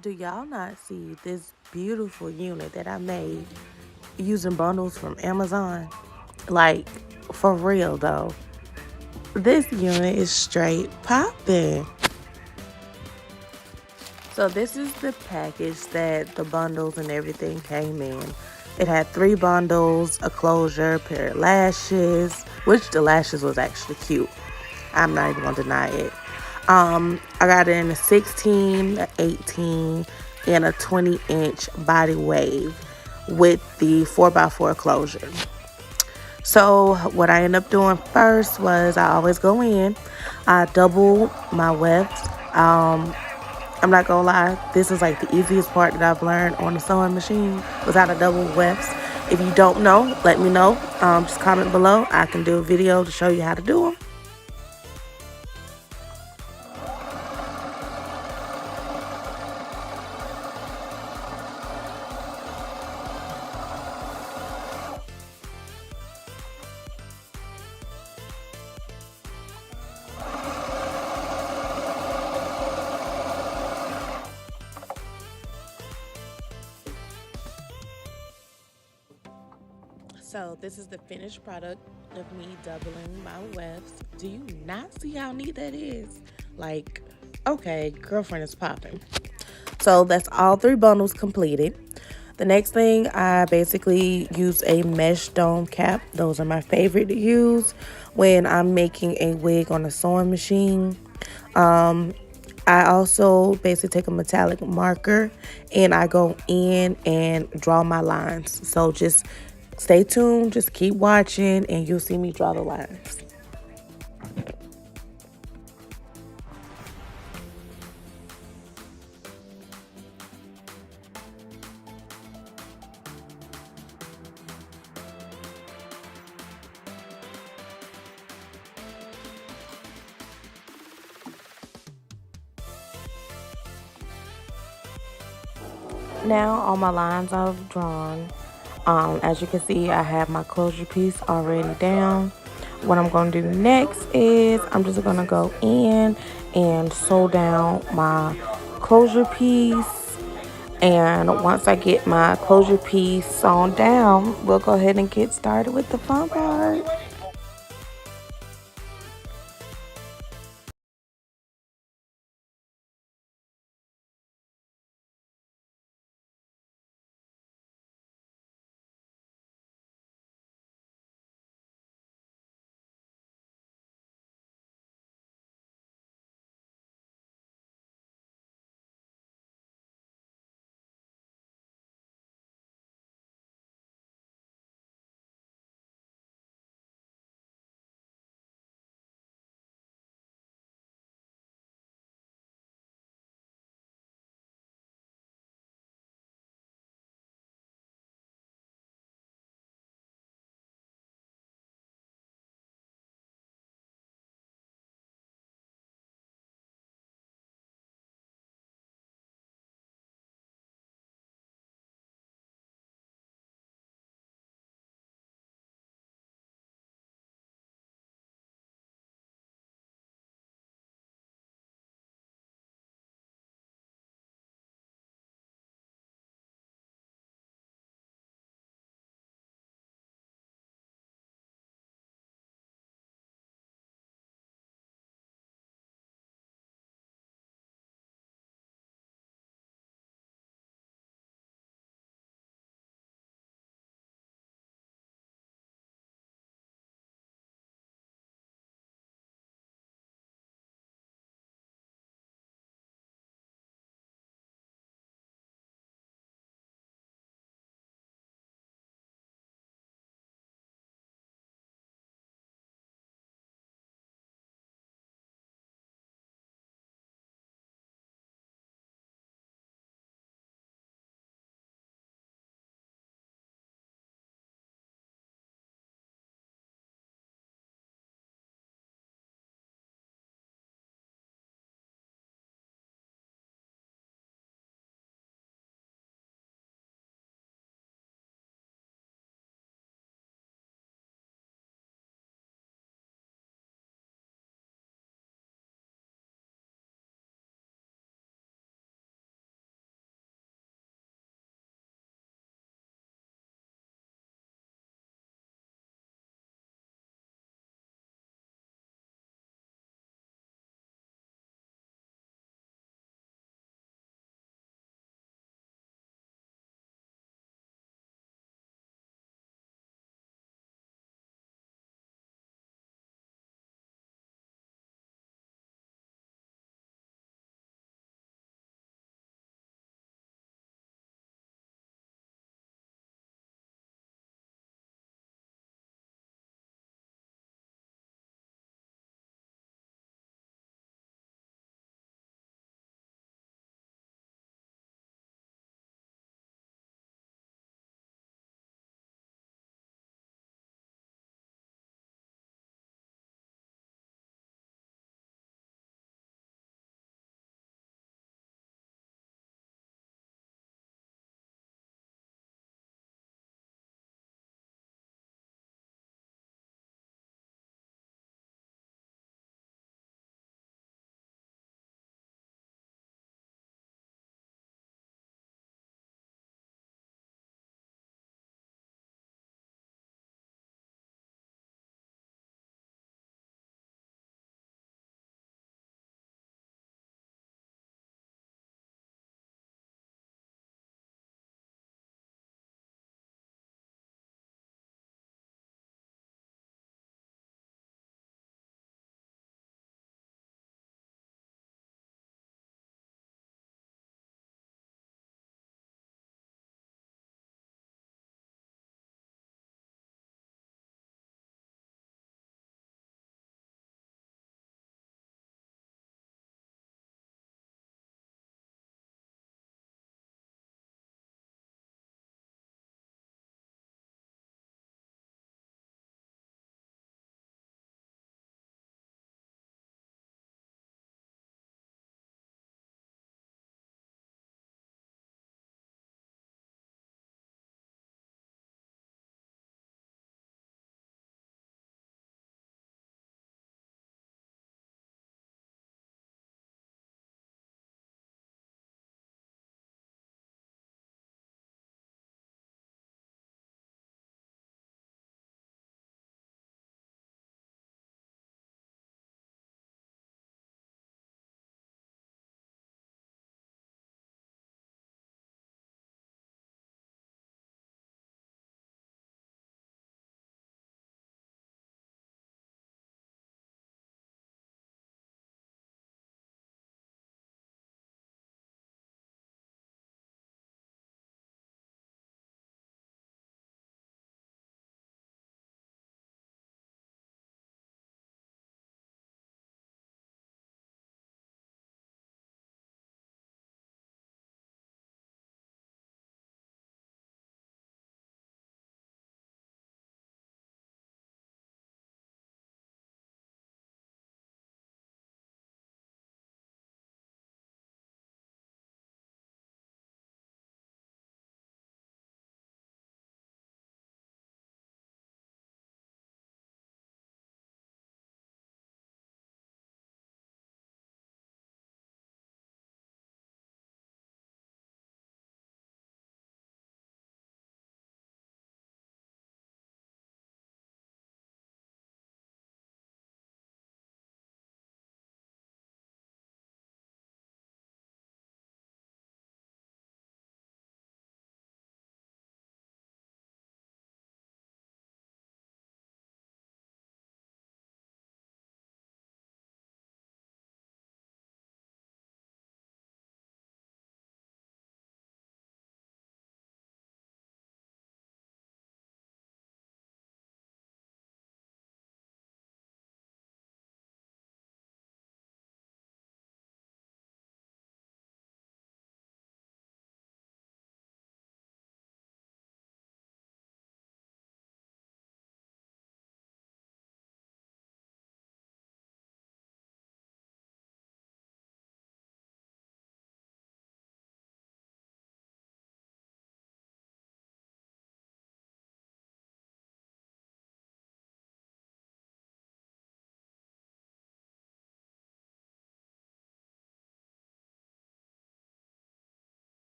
Do y'all not see this beautiful unit that I made using bundles from Amazon? Like, for real though. This unit is straight popping. So this is the package that the bundles and everything came in. It had 3 bundles, a closure, a pair of lashes, which the lashes was actually cute. I'm not even gonna deny it. I got it in a 16, a 18, and a 20-inch body wave with the 4x4 closure. So what I end up doing first was I always go in, I double my wefts. I'm not gonna lie, this is like the easiest part that I've learned on the sewing machine was how to double wefts. If you don't know, let me know. Just comment below. I can do a video to show you how to do them. So this is the finished product of me doubling my wefts. Do you not see how neat that is? Like, okay, girlfriend is popping. So that's all 3 bundles completed. The next thing, I basically use a mesh dome cap. Those are my favorite to use when I'm making a wig on a sewing machine. I also basically take a metallic marker and I go in and draw my lines. So just stay tuned, just keep watching, and you'll see me draw the lines. Now all my lines are drawn. As you can see, I have my closure piece already down. What I'm going to do next is I'm just going to go in and sew down my closure piece. And once I get my closure piece sewn down, we'll go ahead and get started with the fun part.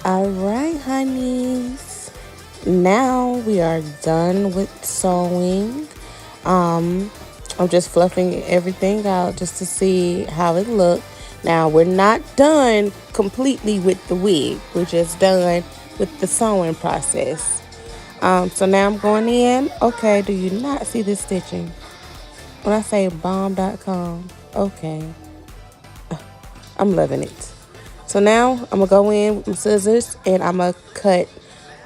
All right, honeys. Now we are done with sewing. Um, I'm just fluffing everything out just to see how it looked. Now we're not done completely with the wig. We're just done with the sewing process. So now I'm going in. Okay, do you not see this stitching? When I say bomb.com, okay, I'm loving it. So now I'm gonna go in with my scissors and I'm gonna cut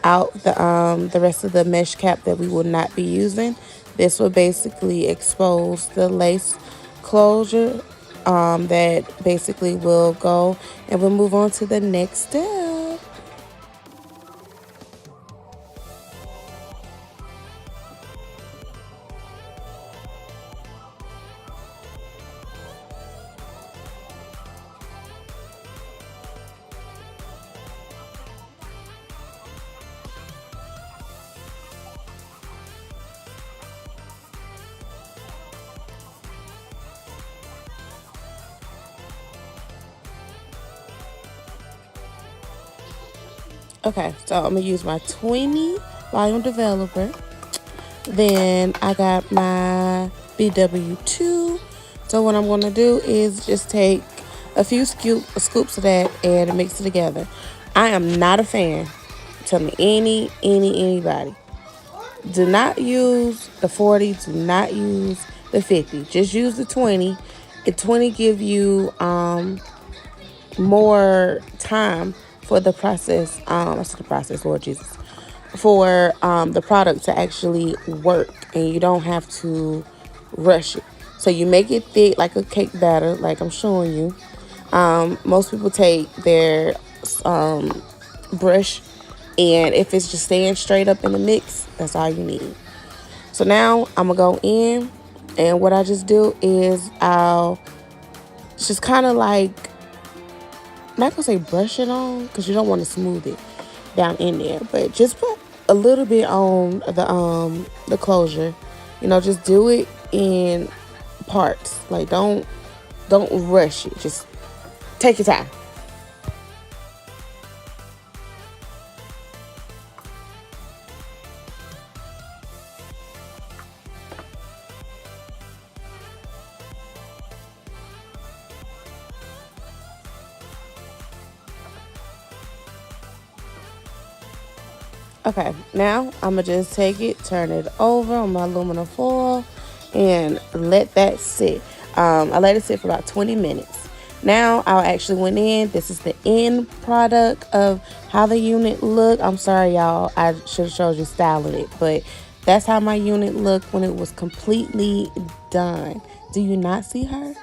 out the rest of the mesh cap that we will not be using. This will basically expose the lace closure that basically will go, and we'll move on to the next step. Okay, so I'm gonna use my 20 volume developer. Then I got my BW2. So what I'm gonna do is just take a few scoops of that and mix it together. I am not a fan. Tell me anybody. Do not use the 40. Do not use the 50. Just use the 20. The 20 give you more time for the process. I said the process, Lord Jesus, for the product to actually work, and you don't have to rush it. So you make it thick like a cake batter, like I'm showing you. Most people take their brush, and if it's just staying straight up in the mix, that's all you need. So now I'm gonna go in, and what I just do is I'll just kind of like, I'm not gonna say brush it on because you don't want to smooth it down in there, but just put a little bit on the closure. You know, just do it in parts. Like don't rush it. Just take your time. Okay, now I'm gonna just take it, turn it over on my aluminum foil, and let that sit. I let it sit for about 20 minutes. Now I actually went in. This is the end product of how the unit looked. I'm sorry, y'all. I should have showed you styling it, but that's how my unit looked when it was completely done. Do you not see her?